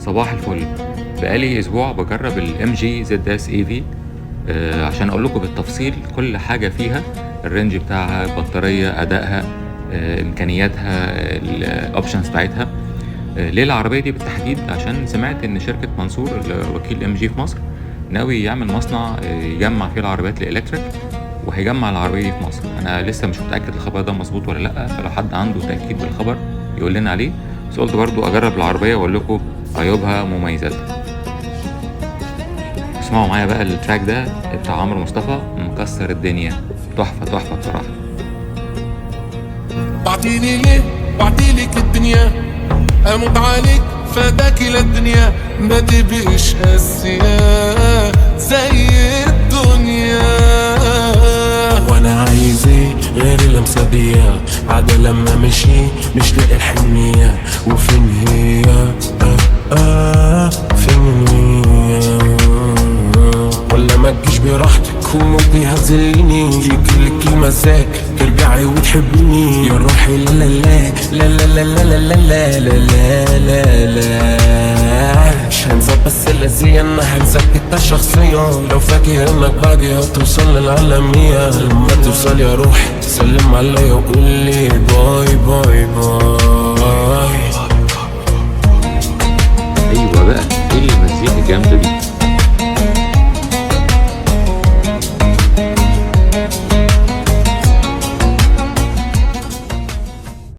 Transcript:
صباح الفل. بقالي اسبوع بجرب الام جي زد اس اي في عشان اقول لكم بالتفصيل كل حاجه فيها، الرينج بتاعها، البطاريه، ادائها، امكانياتها، الاوبشنز بتاعتها. ليه العربيه دي بالتحديد؟ عشان سمعت ان شركه منصور وكيل ام جي في مصر ناوي يعمل مصنع يجمع فيه العربيات الالكتريك، وهيجمع العربيه دي في مصر. انا لسه مش متاكد الخبر ده مظبوط ولا لا، فلو حد عنده تاكيد بالخبر يقول لنا عليه. بس قلت برضو اجرب العربيه واقول لكم عيوبها ومميزاتها. اسمعوا معايا بقى التراك ده بتاع عمرو مصطفى، مكسر الدنيا، تحفه تحفه بصراحه. بعتيلي ليه بعتيلك الدنيا، اموت عليك فداك للدنيا، ما تبقيش قاسية زي الدنيا. وانا عايز ايه غير اللمسة دي؟ بعد لما مشي مش لاقي الحنية، وفين هي؟ فين هي؟ ولا ما تجيش براحتك وممكن يهزلني، يجيلك المزاج ترجعي وتحبيني يا روحي. لا لا لا لا لا لا لا لا لا لا لا، مش هنسى بس الذي انا هنساك انت شخصيا. لو فاكر انك بعدي هتوصل للعالمية، لما توصل يا روحي سلم عليا وقول لي باي باي باي. ايوه بقى، ايه المزيكا الجامده دي؟